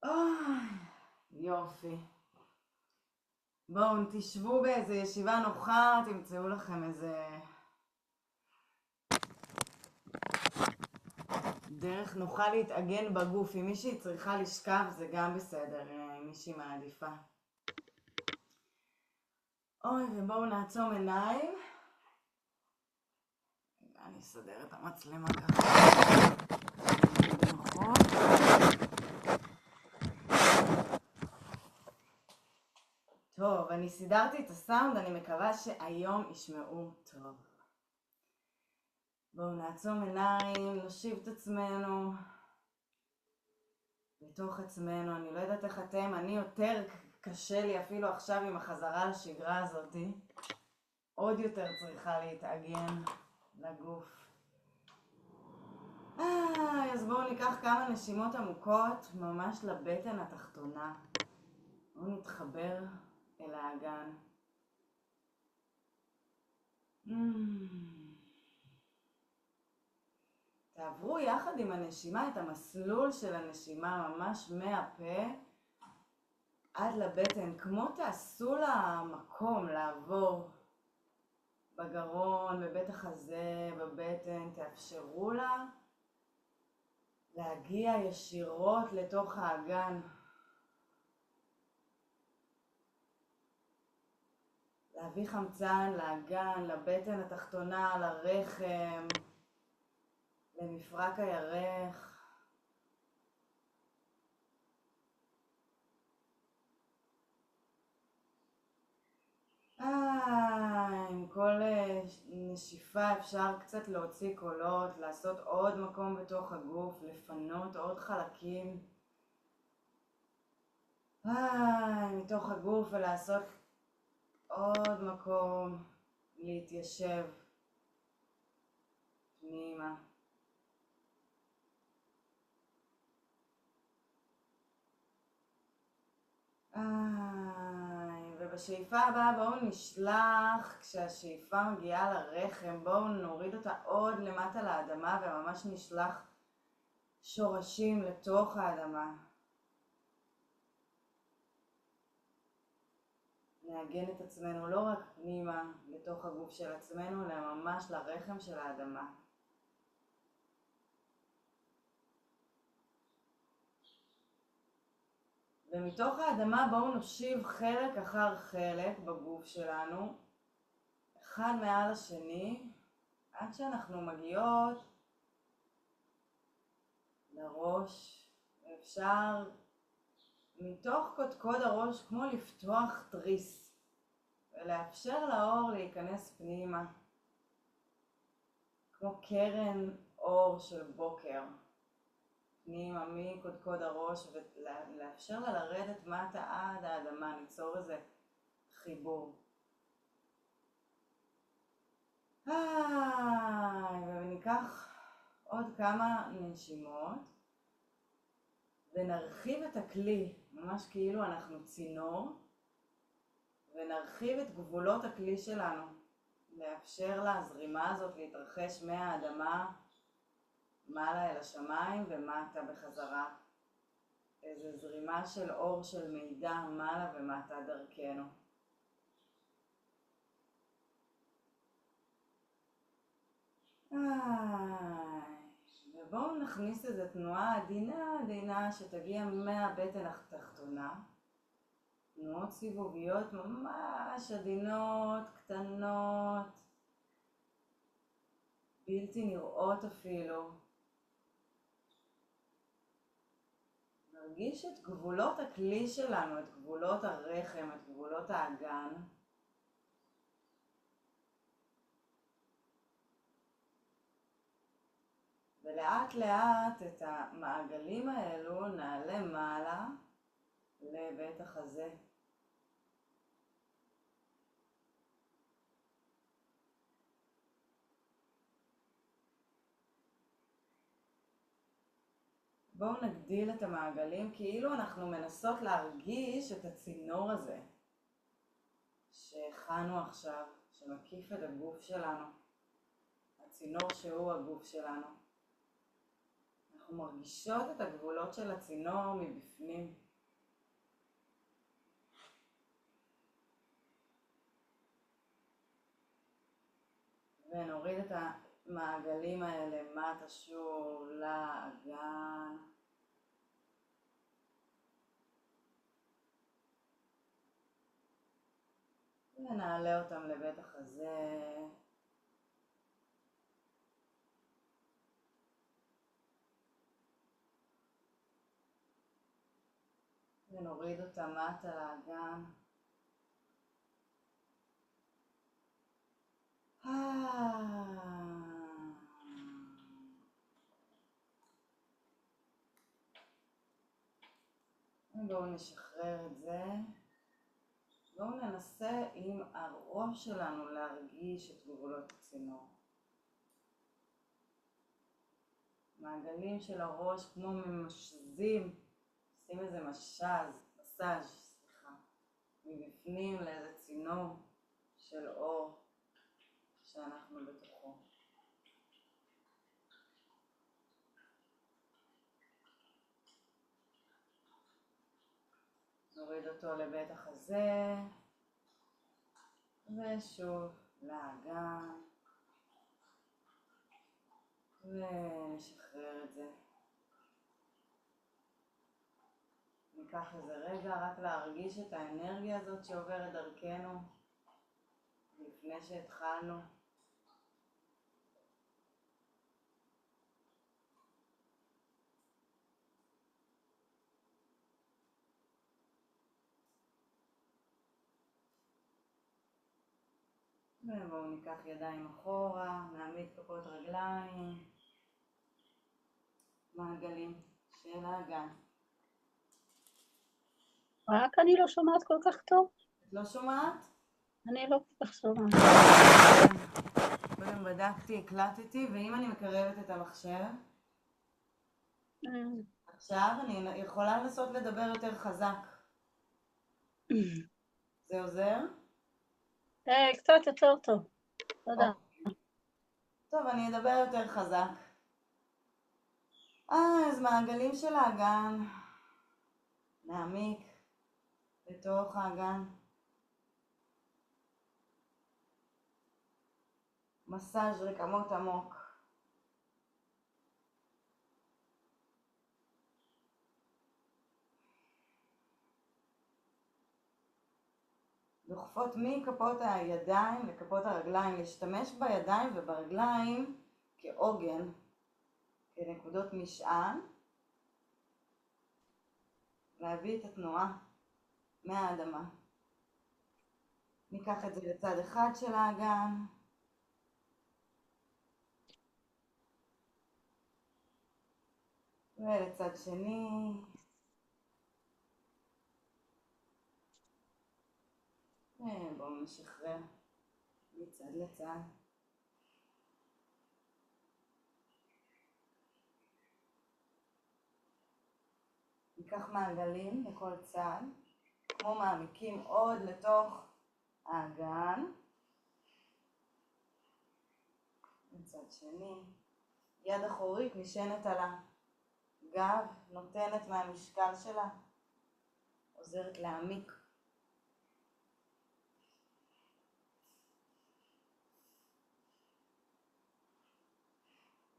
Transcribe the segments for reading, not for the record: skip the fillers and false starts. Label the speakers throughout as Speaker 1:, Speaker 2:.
Speaker 1: אוי, יופי. בואו תשבו באיזה ישיבה נוחה, תמצאו לכם איזה דרך נוחה להתאגן בגוף. אם מישהי צריכה לשכב זה גם בסדר, אם מישהי מעדיפה. אוי, ובואו נעצום עיניים. אני אסדר את המצלמה ככה. נכון. טוב, אני סידרתי את הסאונד, אני מקווה שהיום ישמעו טוב. בואו נעצום עיניים, נושיב את עצמנו לתוך עצמנו. אני לא יודעת איך אתם, אני יותר קשה לי אפילו עכשיו עם החזרה לשגרה הזאת. עוד יותר צריכה להתאגן לגוף. אז בואו ניקח כמה נשימות עמוקות, ממש לבטן התחתונה. בואו נתחבר אל האגן. תעברו יחד עם הנשימה את המסלול של הנשימה, ממש מהפה עד לבטן, כמו תעשו לה מקום לעבור בגרון, בבית החזה, בבטן, תאפשרו לה להגיע ישירות לתוך האגן. להביא חמצן לאגן, לבטן התחתונה, לרחם, למפרק הירך. עם כל נשיפה אפשר קצת להוציא קולות, לעשות עוד מקום בתוך הגוף, לפנות עוד חלקים מתוך הגוף ולעשות עוד מקום להתיישב פנימה. ובשאיפה הבאה בואו נשלח, כשהשאיפה מגיעה לרחם, בואו נוריד אותה עוד למטה לאדמה וממש נשלח שורשים לתוך האדמה. נאגן את עצמנו לא רק פנימה לתוך הגוף של עצמנו, אלא ממש לרחם של האדמה. ומתוך האדמה בואו נושיב חלק אחר חלק בגוף שלנו, אחד מעל השני, עד שאנחנו מגיעות לראש. אפשר מתוך קודקוד הראש כמו לפתוח תריס ולאפשר לאור להיכנס פנימה, כמו קרן אור של בוקר. פנימה מקודקוד הראש ולאפשר לה לרדת מטה עד האדמה, ליצור איזה חיבור. וניקח עוד כמה נשימות ונרחיב את הכלי, ממש כאילו אנחנו צינור, ונרחיב את גבולות הכלי שלנו, לאפשר לזרימה הזאת להתרחש מהאדמה מעלה אל השמיים ומטה בחזרה. איזו זרימה של אור של מידע מעלה ומטה דרכנו. ובואו נכניס איזו תנועה עדינה שתגיע מהבטן התחתונה. תנועות סיבוביות ממש עדינות, קטנות, בלתי נראות אפילו. נרגיש את גבולות הכלי שלנו, את גבולות הרחם, את גבולות האגן. ולאט לאט את המעגלים האלו נעלה מעלה לבית החזה. בואו נגדיל את המעגלים כאילו אנחנו מנסות להרגיש את הצינור הזה שהכנו עכשיו, שמקיף את הגוף שלנו. הצינור שהוא הגוף שלנו. אנחנו אנחנו מרגישות את הגבולות של הצינור מבפנים. ונוריד את המעגלים האלה מטה שוב לאגן. ונעלה אותם לבית החזה. ונוריד אותם מטה לאגן. בואו נשחרר את זה. בואו ננסה עם הראש שלנו להרגיש את גבולות הצינור. מעגלים של הראש כמו ממשזים, עושים איזה מסאז' מבפנים לאיזה צינור של אור שאנחנו בתוכו. נוריד אותו לבית החזה, ושוב לאגן, ונשחרר את זה. ניקח איזה רגע רק להרגיש את האנרגיה הזאת שעוברת דרכנו לפני שהתחלנו. ובואו ניקח ידיים אחורה, נעמיד כפות רגליים, מעגלים של האגן.
Speaker 2: רק אני לא שומעת כל כך טוב.
Speaker 1: את לא שומעת?
Speaker 2: אני לא כל כך שומעת.
Speaker 1: קודם בדקתי, הקלטתי, ואם אני מקרבת את המחשב, עכשיו אני יכולה לנסות לדבר יותר חזק. זה עוזר?
Speaker 2: קצת יותר טוב. תודה.
Speaker 1: טוב, אני אדבר יותר חזק. אז מעגלים של האגן, נעמיק לתוך האגן. מסאז' רקמות עמוק. דוחפות מכפות הידיים לכפות הרגליים, להשתמש בידיים וברגליים כעוגן, כנקודות משען, להביא את התנועה מהאדמה. ניקח את זה לצד אחד של האגן, ולצד שני, ובואו נשחרר מצד לצד. ניקח מעגלים לכל צד, כמו מעמיקים עוד לתוך האגן. מצד שני, יד אחורית נשענת על הגב, נותנת מהמשקל שלה, עוזרת להעמיק.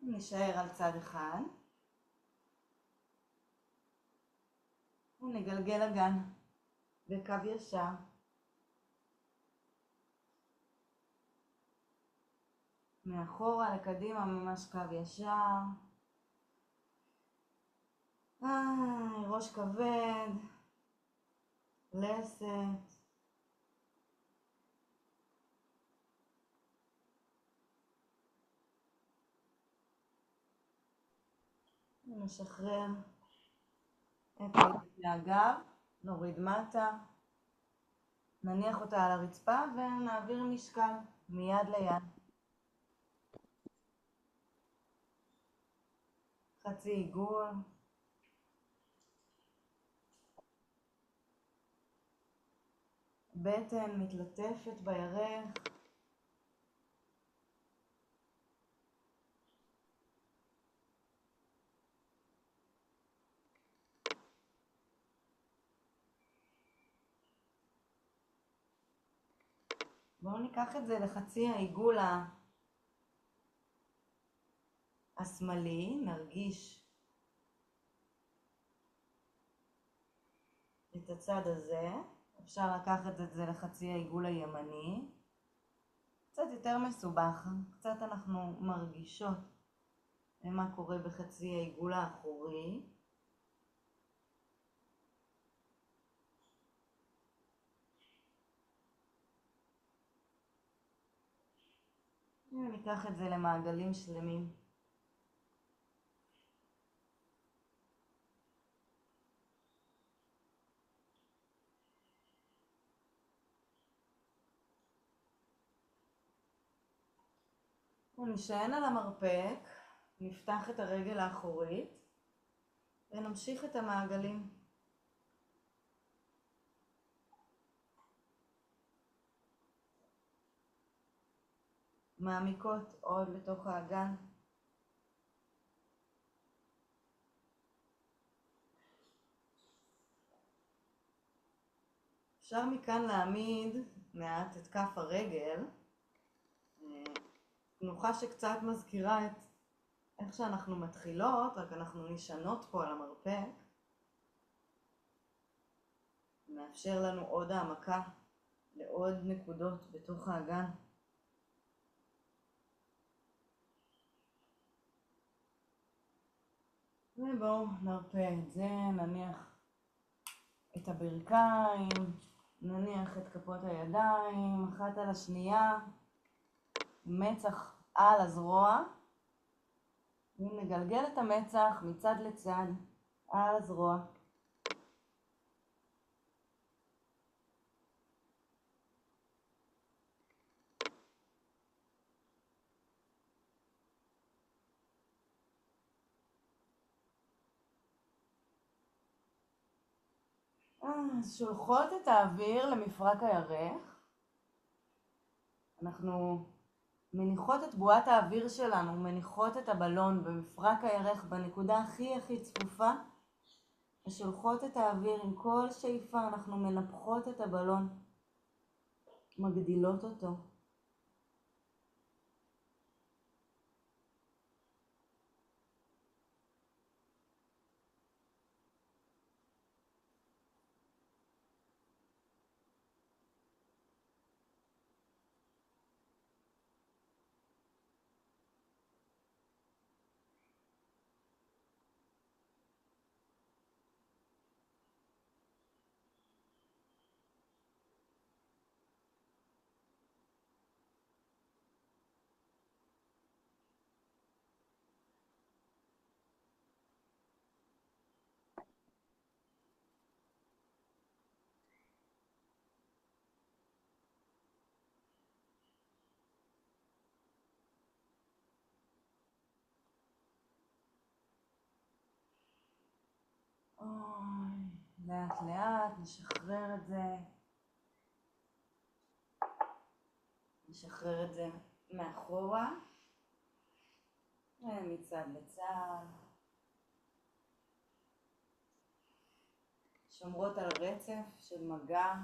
Speaker 1: נשאר על צד אחד, ונגלגל אגן בקו ישר. מאחורה לקדימה ממש קו ישר. ראש כבד, לסת. נשחרר את הגב, נוריד מטה, נניח אותה על הרצפה ונעביר משקל מיד ליד. חצי עיגול. בטן מתלטפת בירך. בואו ניקח את זה לחצי העיגול השמאלי, נרגיש את הצד הזה. אפשר לקחת את זה לחצי העיגול הימני. קצת יותר מסובך, קצת אנחנו מרגישות מה קורה בחצי העיגול האחורי. ניקח את זה למעגלים שלמים. נשען על המרפק, נפתח את הרגל האחורית ונמשיך את המעגלים. מעמיקות עוד לתוך האגן. אפשר מכאן להעמיד מעט את כף הרגל, תנוחה שקצת מזכירה את איך שאנחנו מתחילות, רק אנחנו נשענות פה על המרפק. מאפשר לנו עוד העמקה לעוד נקודות בתוך האגן. ובואו נרפא את זה, נניח את הברכיים, נניח את כפות הידיים, אחת על השנייה, מצח על הזרוע, ונגלגל את המצח מצד לצד על הזרוע. שולחות את האוויר למפרק הירך. אנחנו מניחות את בועת האוויר שלנו, מניחות את הבלון במפרק הירך בנקודה הכי צפופה, ושולחות את האוויר עם כל שאיפה. אנחנו מנפחות את הבלון, מגדילות אותו. לאט לאט נשחרר את זה. נשחרר את זה מאחורה, מצד לצד. שומרות על רצף של מגע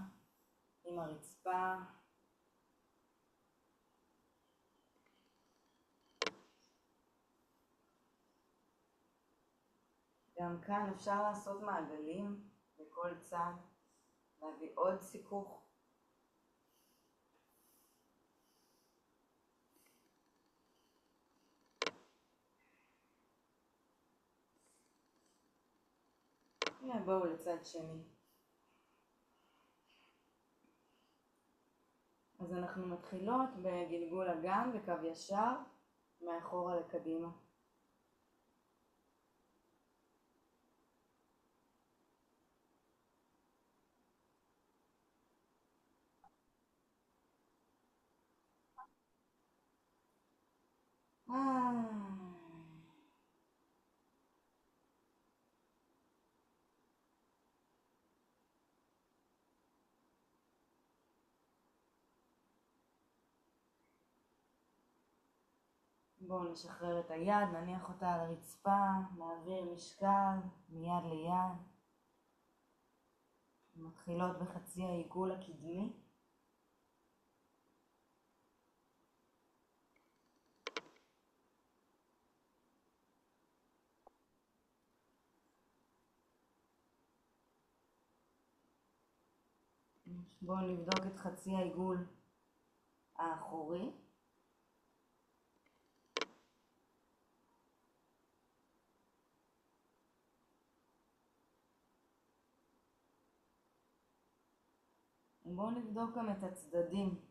Speaker 1: עם הרצפה. גם כאן אפשר לעשות מעגלים בכל צד, להביא עוד סיכוך. בואו לצד שני. אז אנחנו מתחילות בגלגול אגן בקו ישר, מאחורה לקדימה. בואו נשחרר את היד, נניח אותה על הרצפה, נעביר משקל מיד ליד. מתחילות בחצי העיגול הקדמי. בואו נבדוק את חצי העיגול האחורי. בואו נבדוק גם את הצדדים.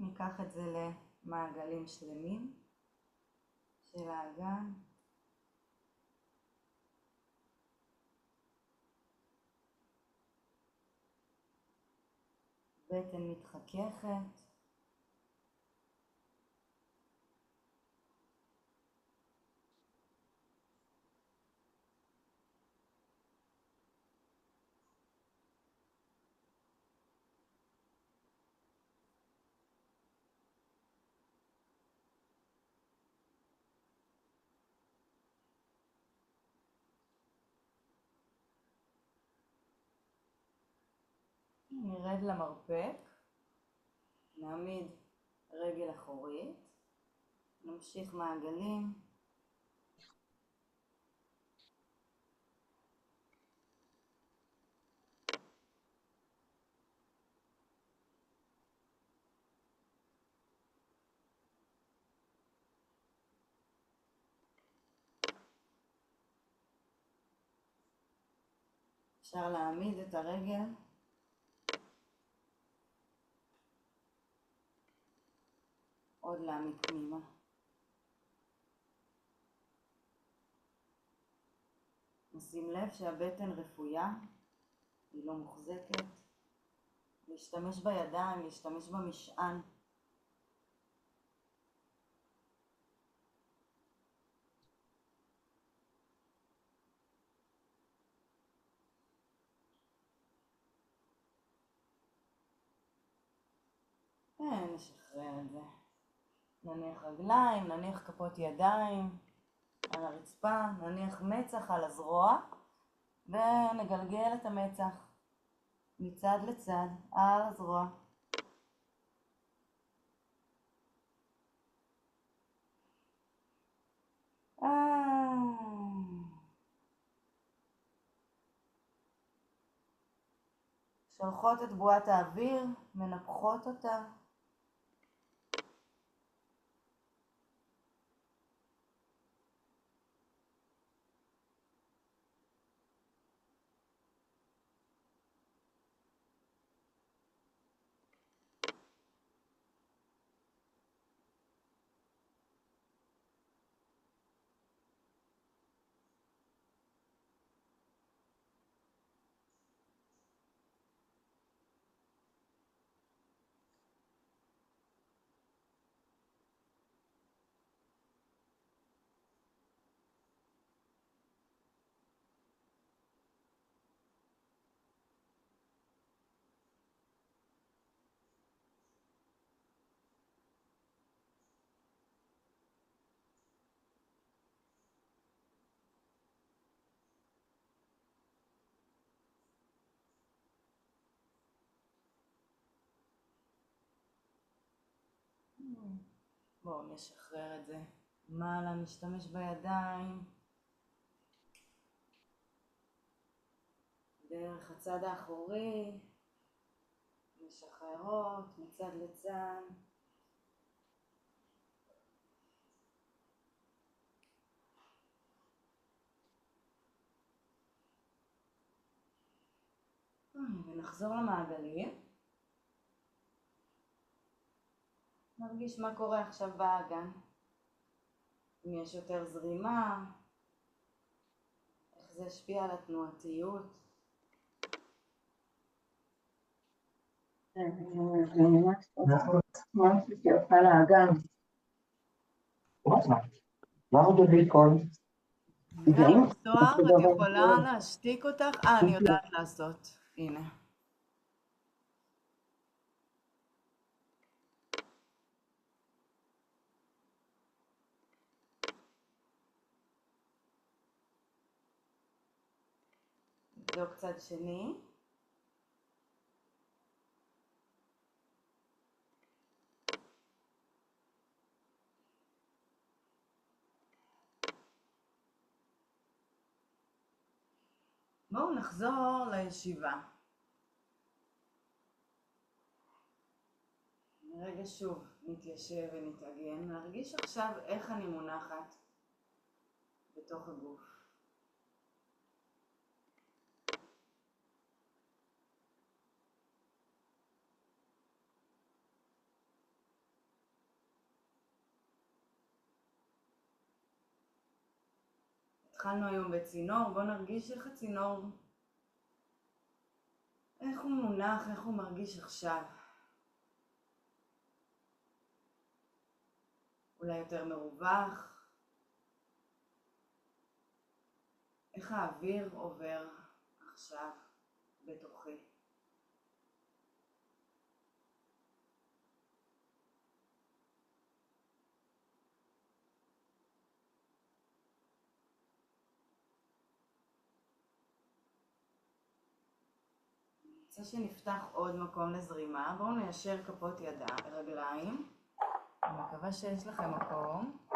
Speaker 1: ניקח את זה למעגלים שלמים של האגן. בטן מתחככת. נרד למרפק, נעמיד רגל אחורית, נמשיך מעגלים. אפשר להעמיד את הרגל. עוד להעמיד פנימה. נשים לב שהבטן רפויה, היא לא מוחזקת. להשתמש בידיים, להשתמש במשען. נשחרר את זה. נניח רגליים, נניח כפות ידיים על הרצפה, נניח מצח על הזרוע ונגלגל את המצח מצד לצד על הזרוע. שולחות את בועת האוויר, מנפחות אותה. בואו נשחרר את זה. מעלה, נשתמש בידיים. דרך הצד האחורי. משחררות מצד לצד. ונחזור למעגלים. נרגיש מה קורה עכשיו באגן. אם יש יותר זרימה, איך זה השפיע על התנועתיות.
Speaker 3: ממש יפה לאגן. מה עוד ביקון?
Speaker 1: גם תואר, את יכולה להשתיק אותך? אני יודעת לעשות. הנה. נבדוק צד שני. בואו נחזור לישיבה. רגע שוב נתיישב ונתאגן, נרגיש עכשיו איך אני מונחת בתוך הגוף. התחלנו היום בצינור, בואו נרגיש איך הצינור, איך הוא מונח, איך הוא מרגיש עכשיו. אולי יותר מרווח. איך האוויר עובר עכשיו בתוכי. אני רוצה שנפתח עוד מקום לזרימה. בואו ניישר כפות רגליים. אני מקווה שיש לכם מקום.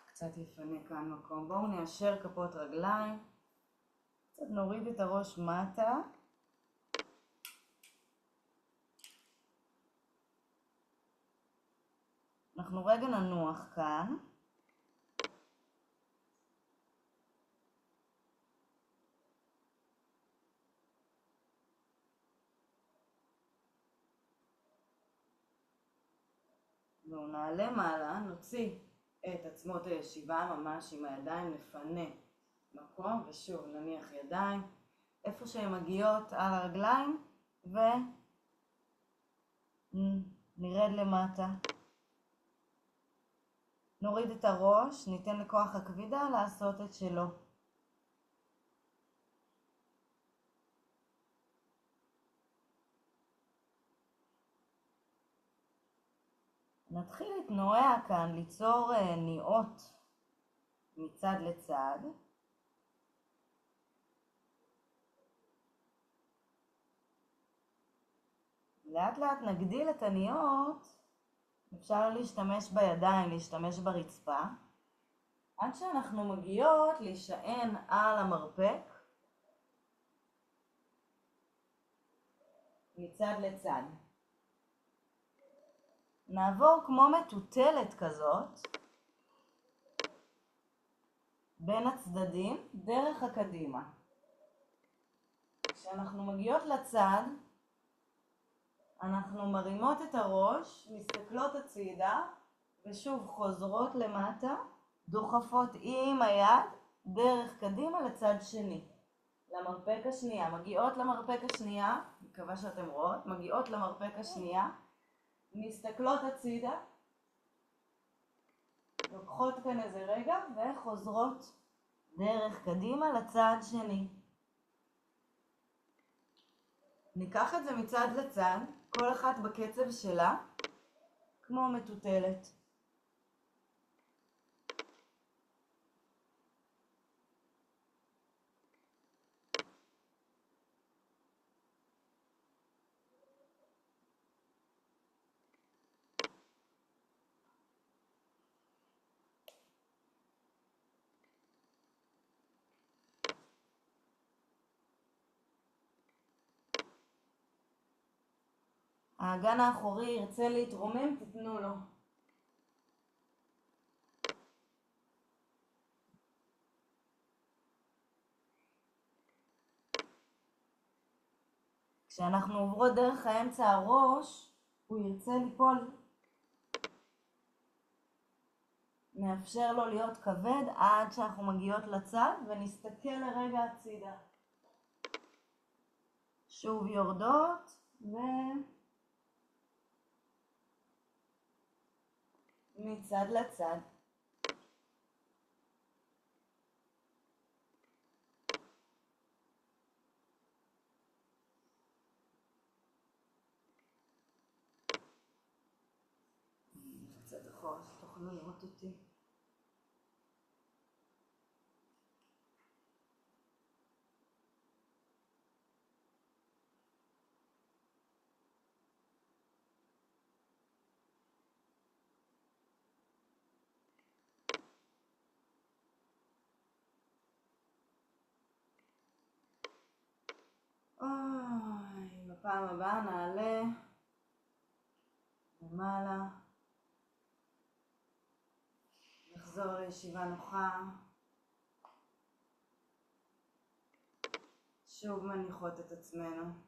Speaker 1: קצת יפנה כאן מקום. בואו ניישר כפות רגליים. קצת נוריד את הראש מטה. אנחנו רגע ננוח כאן. בואו נעלה מעלה, נוציא את עצמות הישיבה ממש עם הידיים, נפנה מקום ושוב נניח ידיים איפה שהן מגיעות על הרגליים ונרד למטה. נוריד את הראש, ניתן לכוח הכבידה לעשות את שלו. נתחיל להתנועע כאן, ליצור ניעות מצד לצד. לאט לאט נגדיל את הניעות, אפשר להשתמש בידיים, להשתמש ברצפה, עד שאנחנו מגיעות להישען על המרפק מצד לצד. נעבור כמו מטוטלת כזאת בין הצדדים דרך הקדימה. כשאנחנו מגיעות לצד, אנחנו מרימות את הראש, מסתכלות הצידה ושוב חוזרות למטה, דוחפות עם היד דרך קדימה לצד שני, למרפק השנייה. מגיעות למרפק השנייה, מקווה שאתם רואות, מגיעות למרפק השנייה, מסתכלות הצידה, לוקחות כאן איזה רגע וחוזרות דרך קדימה לצד שני. ניקח את זה מצד לצד, כל אחת בקצב שלה, כמו מטוטלת. האגן האחורי ירצה להתרומם, תתנו לו. כשאנחנו עוברות דרך האמצע הראש, הוא ירצה ליפול. נאפשר לו להיות כבד עד שאנחנו מגיעות לצד ונסתכל לרגע הצידה. שוב יורדות מצד לצד. קצת אחורה שתוכלו לראות אותי. אוי, בפעם הבאה נעלה למעלה, נחזור לישיבה נוחה, שוב מניחות את עצמנו.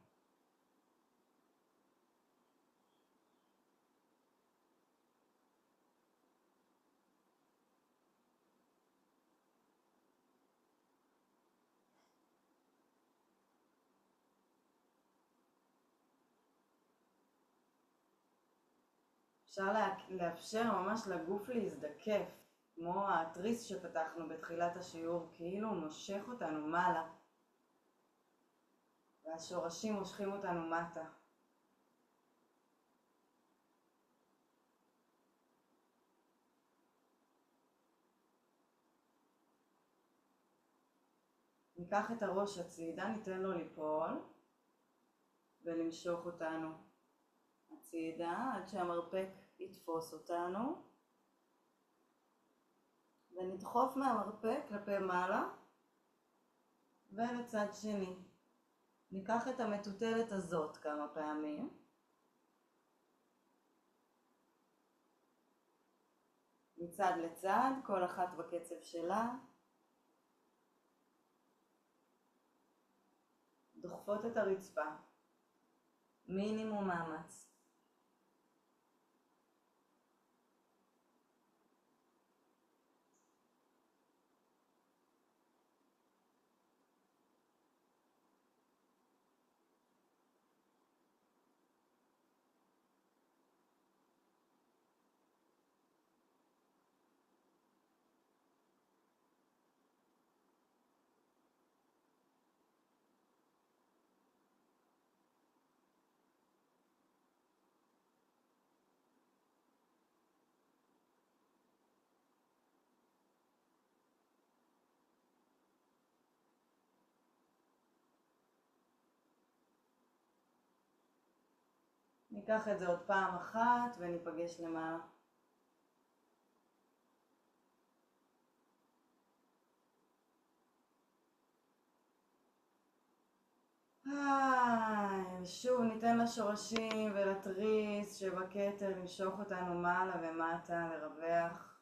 Speaker 1: אפשר לאפשר ממש לגוף להזדקף, כמו התריס שפתחנו בתחילת השיעור, כאילו הוא מושך אותנו מעלה, והשורשים מושכים אותנו מטה. ניקח את הראש הצידה, ניתן לו ליפול ולמשוך אותנו הצידה עד שהמרפק יתפוס אותנו, ונדחוף מהמרפק כלפי מעלה ולצד שני. ניקח את המטוטלת הזאת כמה פעמים. מצד לצד, כל אחת בקצב שלה. דוחפות את הרצפה. מינימום מאמץ. ניקח את זה עוד פעם אחת וניפגש למעלה. שוב ניתן לשורשים ולתריס שבכתר למשוך אותנו מעלה ומטה, לרווח.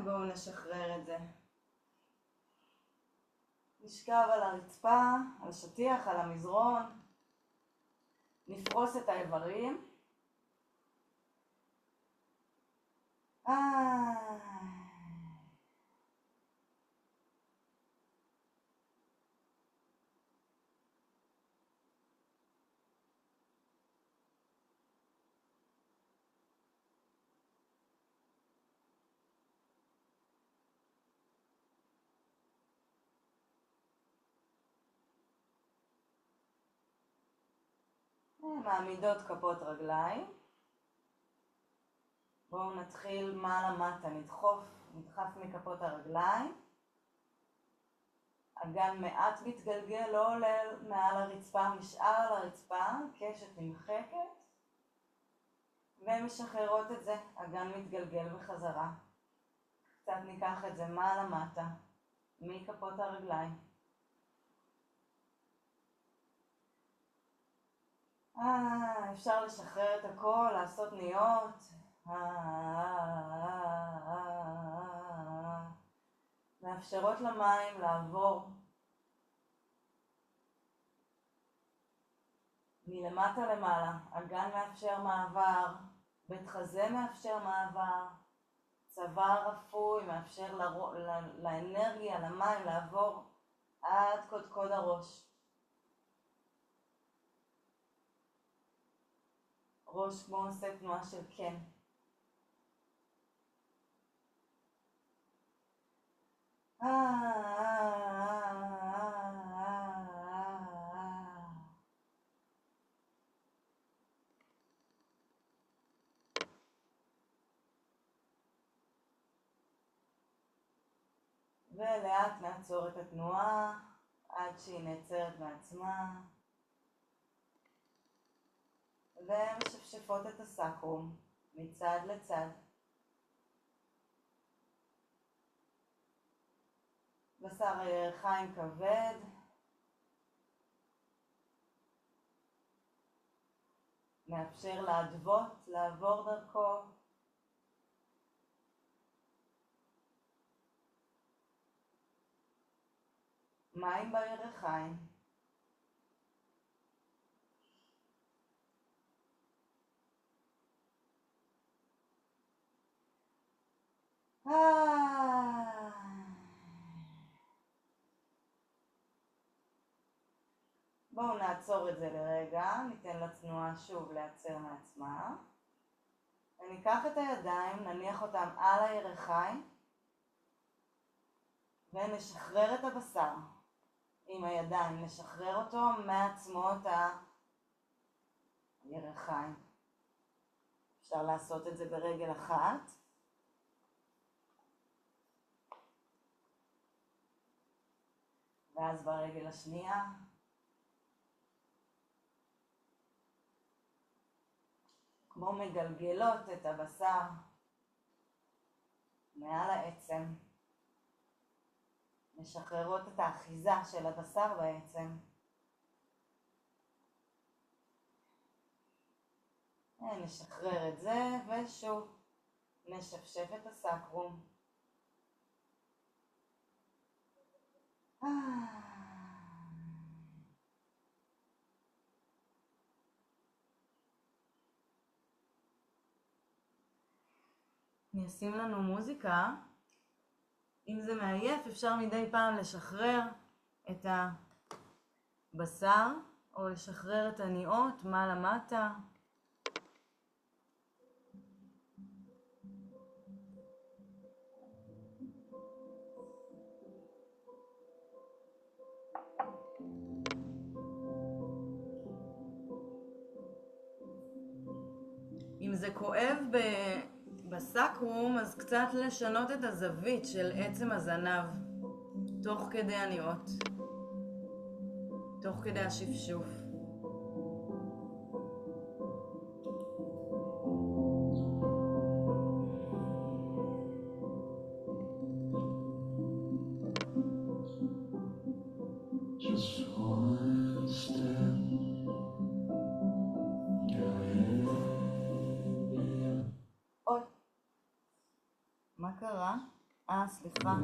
Speaker 1: בואו נשחרר את זה. נשכב על הרצפה, על שטיח, על המזרון. נפרוס את האיברים. מעמידות כפות רגליים. בואו נתחיל מעלה מטה, נדחף מכפות הרגליים. אגן מעט מתגלגל, לא עולה מעל הרצפה, נשאר על הרצפה, קשת נמחקת. ומשחררות את זה, אגן מתגלגל בחזרה. קצת ניקח את זה מעלה מטה, מכפות הרגליים. אפשר לשחרר את הכל, לעשות ניות. מאפשרות למים לעבור מלמטה למעלה. אגן מאפשר מעבר, בית חזה מאפשר מעבר, צוואר רפוי מאפשר לאנרגיה, למים לעבור עד קודקוד הראש. ראש כמו עושה תנועה של כן. ולאט נעצור את התנועה עד שהיא נעצרת מעצמה. ומשפשפות את הסקרום מצד לצד. בשר הירכיים כבד. מאפשר לאדוות לעבור דרכו. מים בירכיים. בואו נעצור את זה לרגע, ניתן לתנועה שוב להיעצר מעצמה. וניקח את הידיים, נניח אותם על הירכיים, ונשחרר את הבשר. עם הידיים נשחרר אותו מעצמות הירכיים. אפשר לעשות את זה ברגל אחת. ואז ברגל השנייה. כמו מגלגלות את הבשר מעל העצם. משחררות את האחיזה של הבשר בעצם. נשחרר את זה ושוב נשפשף את הסקרום. אני אשים לנו מוזיקה. אם זה מעייף אפשר מדי פעם לשחרר את הבשר או לשחרר את הניעות מעלה מטה. אם זה כואב בסקרום, אז קצת לשנות את הזווית של עצם הזנב, תוך כדי הניעות, תוך כדי השפשוף. מה קרה? סליחה.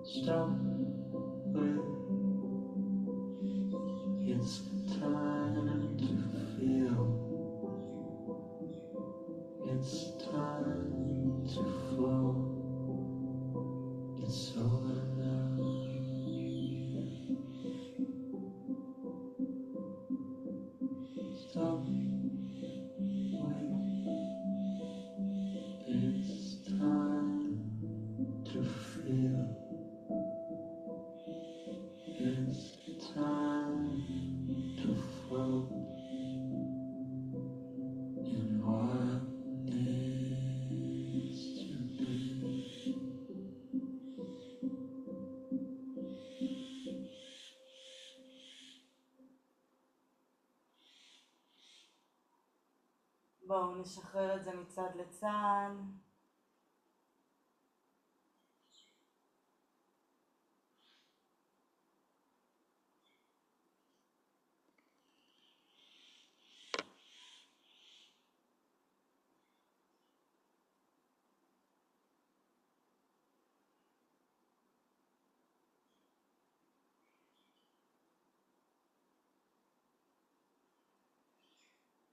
Speaker 4: Stop with it's time to feel, it's time to flow, it's over now. Stop with it's time to feel. It's time to float in what needs to be.
Speaker 1: בואו נשחרר את זה מצד לצד.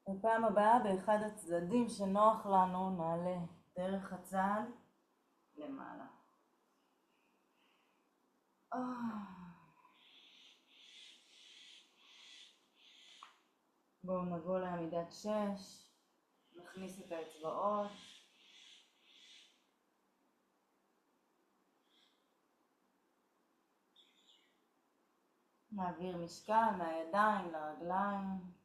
Speaker 1: בפעם הבאה באחד הצדדים שנוח לנו נעלה דרך הצד למעלה. בואו נבוא לעמידת 6, נכניס את האצבעות. נעביר משקל מהידיים לרגליים.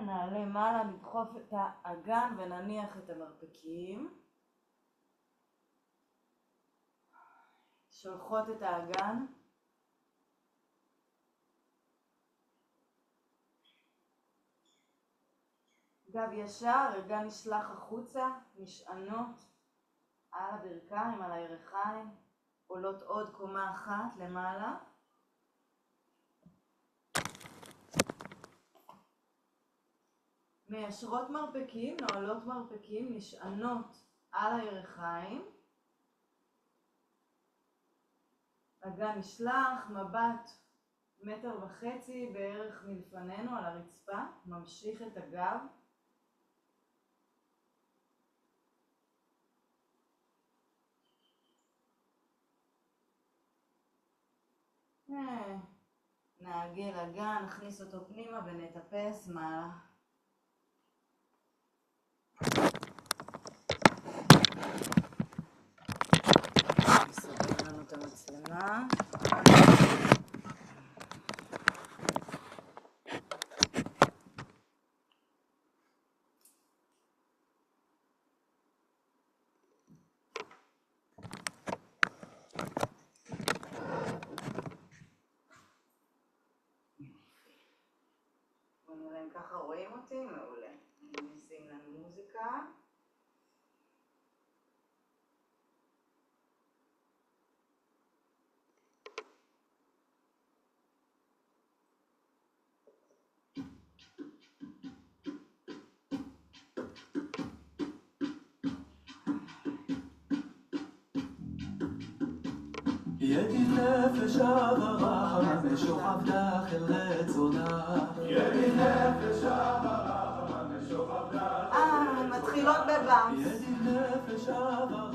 Speaker 1: נעלה מעלה, נדחוף את האגן ונניח את המרפקים. שולחות את האגן. גב ישר, אגן נשלח החוצה, נשענות על הברכיים, על הירכיים. עולות עוד קומה אחת למעלה. מיישרות מרפקים, נועלות מרפקים, נשענות על הירכיים. אגן נשלח, מבט 1.5 מטר בערך מלפנינו על הרצפה, ממשיך את הגב. נעגל אגן, נכניס אותו פנימה ונטפס מעלה. נסדר לנו את המצלמה. בואו נראה אם ככה רואים אותי, מעולה. נשים לנו מוזיקה.
Speaker 4: يدي النفس عبرها משוכב דאחל רצונה ידי נפש עברה משוכב דאחל
Speaker 1: מתחילות בבאמפ.
Speaker 4: ידי נפש עברה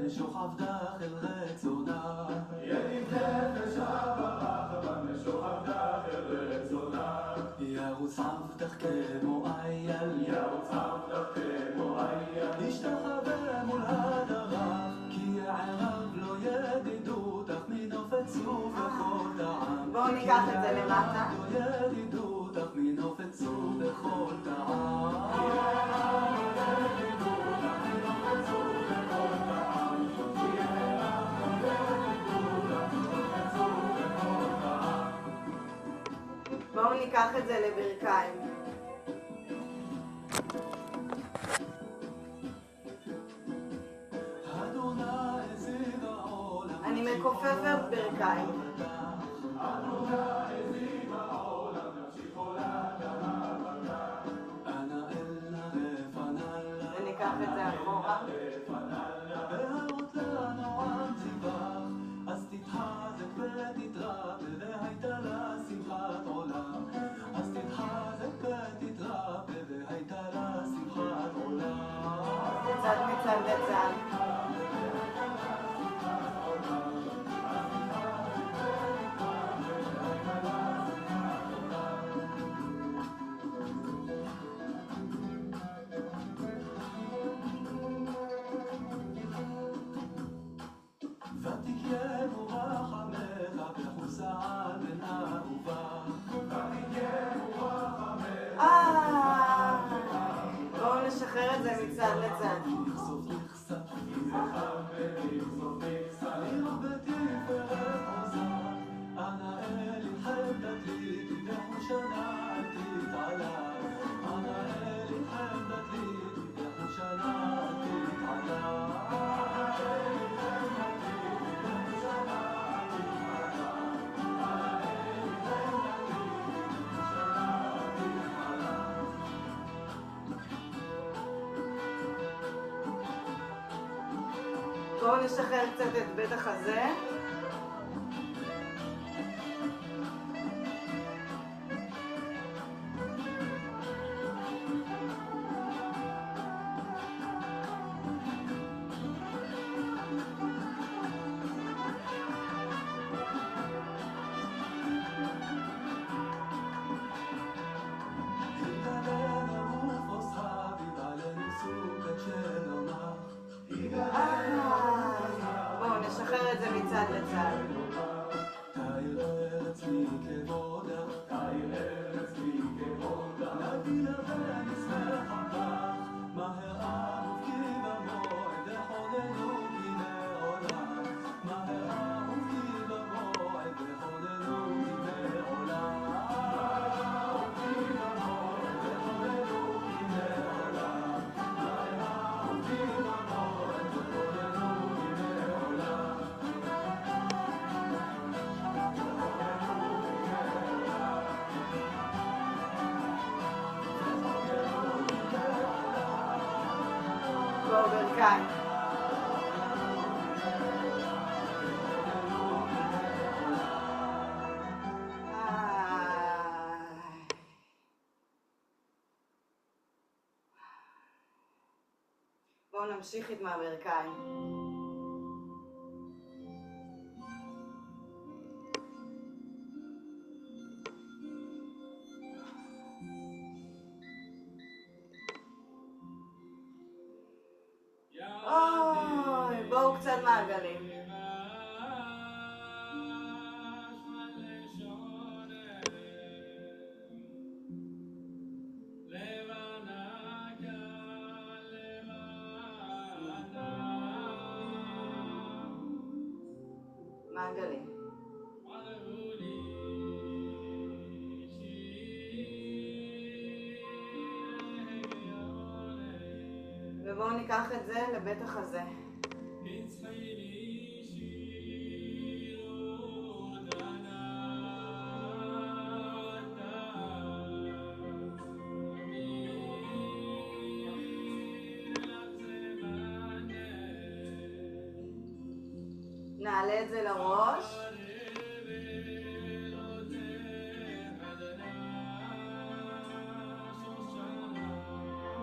Speaker 4: משוכב דאחל רצונה ידי נפש עברה משוכב דאחל רצונה ירוץ עבדך כמו אייל ירוץ עבדך כמו אייל השתחווה מול הדרה כי הערב לא ידידו
Speaker 1: בואו ניקח את זה למטה. בואו ניקח את זה לברכיים. אני מכופפת ברכיים. וניקח את זה אחורה.
Speaker 4: אז תתחזק ותתרפא והייתה לה שמחת עולם אז תתחזק ותתרפא והייתה לה שמחת עולם
Speaker 1: מצד מצד לצד. בואו נשחרר קצת את בית החזה. בואו נשחרר את זה מצד לצד. בואו ברכיים. בואו נמשיך עם הברכיים. אוי, בואו קצת מעגלים. מעגלים. ובואו ניקח את זה לבית החזה. נעלה את זה לראש.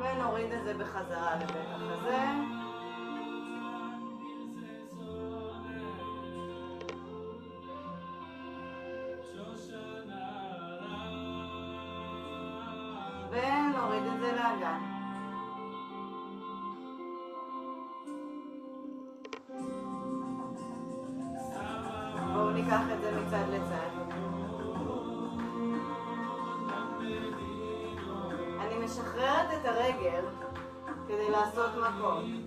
Speaker 1: ונוריד את זה בחזרה לבית החזה. ונוריד את זה לאגן. בואו ניקח את זה מצד לצד. אני משחררת את הרגל כדי לעשות מקום.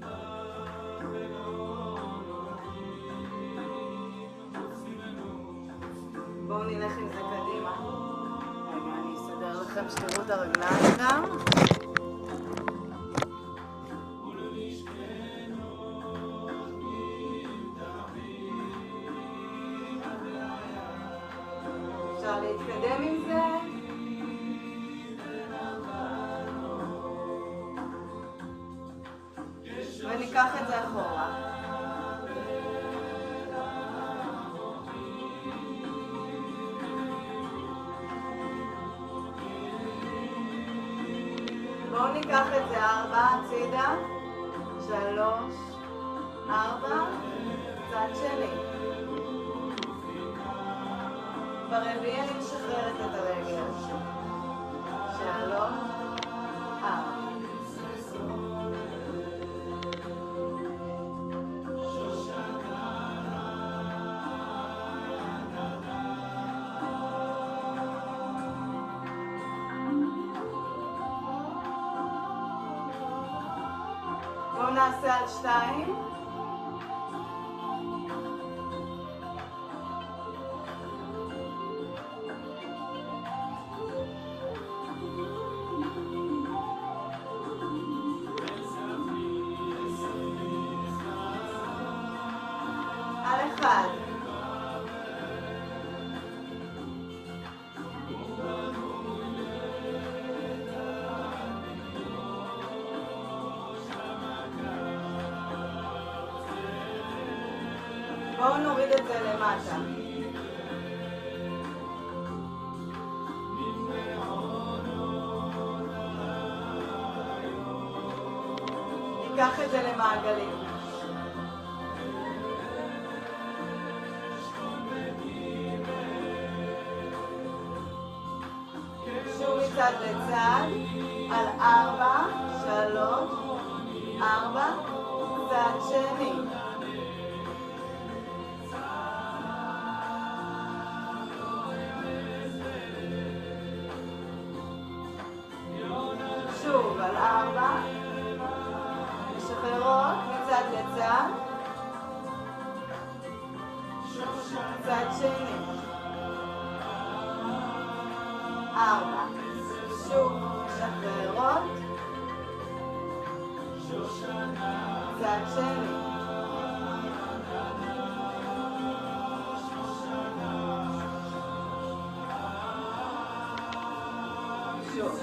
Speaker 1: בואו נלך עם זה קדימה. רגע, אני אסדר לכם שתראו את הרגליים גם. אפשר להתקדם עם זה. וניקח את זה אחורה. בואו ניקח את זה 4 הצידה, 3, 4, צד שני. ברביעי אני משחררת את הרגל. 3, 4. בואו נעשה על 2. על 1. בואו נוריד את זה למטה. ניקח את זה למעגלים. שוב מצד לצד, על 4, 3, 4, צד שני. שוב על 4, משחררות מצד לצד, צד שני. 4, שוב משחררות, צד שני. שוב.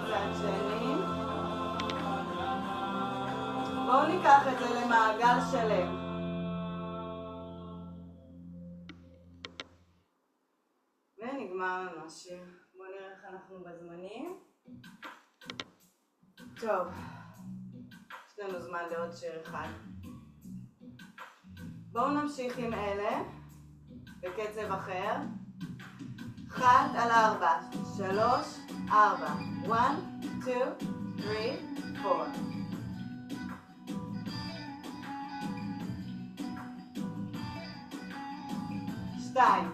Speaker 1: צד שני. בואו ניקח את זה למעגל שלם. ונגמר לנו השיר. בואו נראה איך אנחנו בזמנים. טוב, יש לנו זמן לעוד שיר אחד. בואו נמשיך עם אלה בקצב אחר. 1 על 4, 3, 4, 1, 2, 3, 4. שתיים.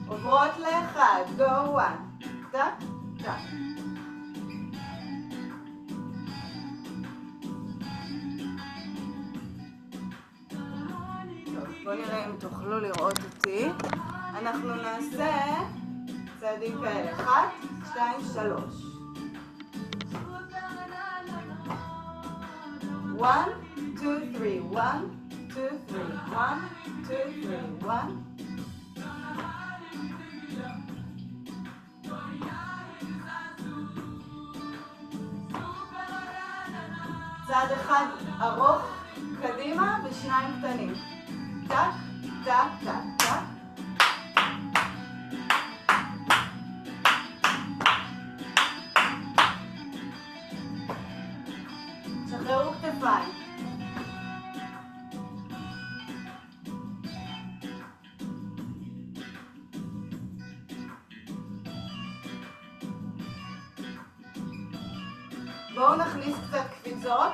Speaker 1: עוברות לאחד, go 1, טק, טק. טוב, בואו נראה אם תוכלו לראות אותי. אנחנו נעשה צעדים כאלה, 1, 2, 3. 1, 2, 3, 1, 2, 3, 1, 2, 3, 1. צעד אחד ארוך קדימה ושניים קטנים. טק, טק, טק, טק. שחררו כתפיים. בואו נכניס קצת קפיצות.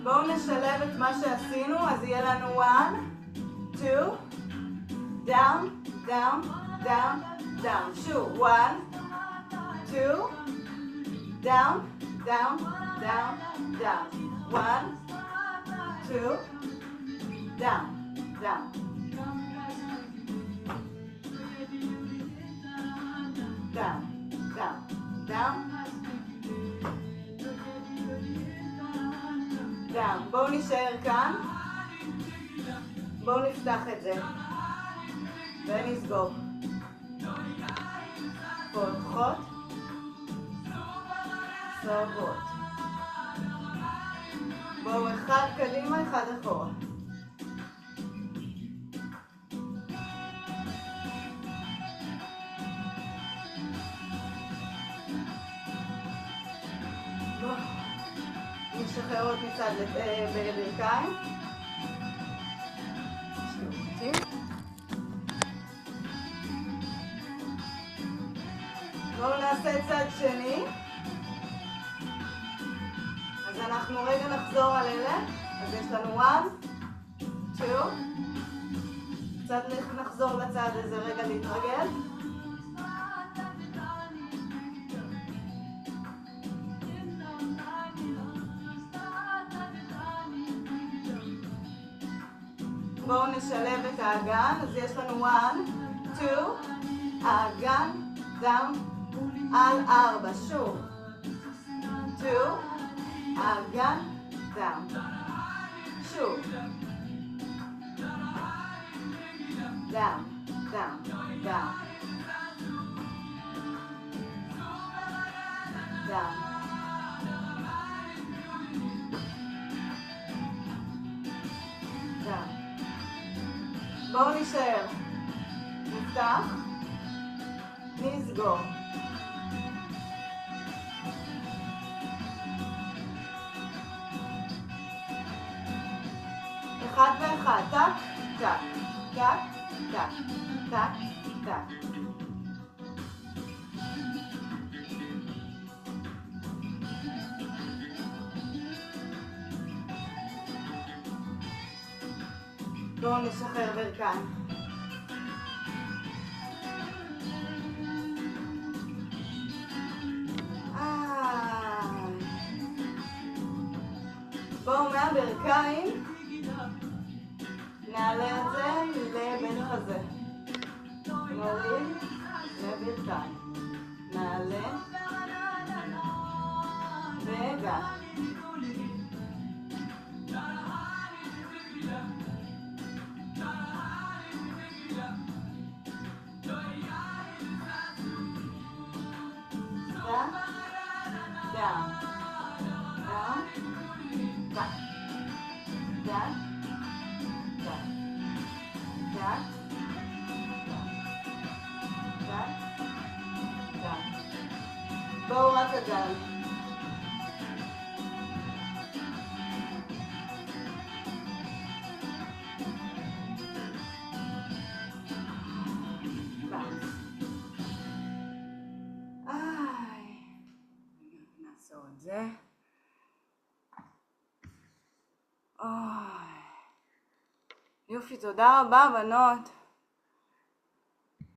Speaker 1: בואו נשלב את מה שעשינו, אז יהיה לנו 1, 2, down, down, down, down. שוב, 1, 2, down, down, down, down. 1, 2, down, down. Down, down, down. down. בואו נשאר כאן. בואו נפתח את זה. ונסגור. פותחות. סוגרות. בואו אחד קדימה, אחד אחורה. נשחרר עוד מצד בברכיים. בואו נעשה צד שני. אז אנחנו רגע נחזור על אלה. אז יש לנו 1, 2, קצת נחזור לצד הזה רגע להתרגל. בואו נשלב את האגן, אז יש לנו 1, 2, האגן, down, על 4, שוב. 2, האגן, down, שוב. down, down, down, down. down. בואו נשאר. נפתח. נסגור. אחד ואחד. טק, טק, טק, טק, טק, טק. בואו נשחרר ברכיים. בואו מהברכיים נעלה את זה לבן חזה. נוריד לברכיים. נעלה רגע. down, down, back, down, back, back, back, down. בואו רק הגל. נעשור את זה. יופי, תודה רבה בנות.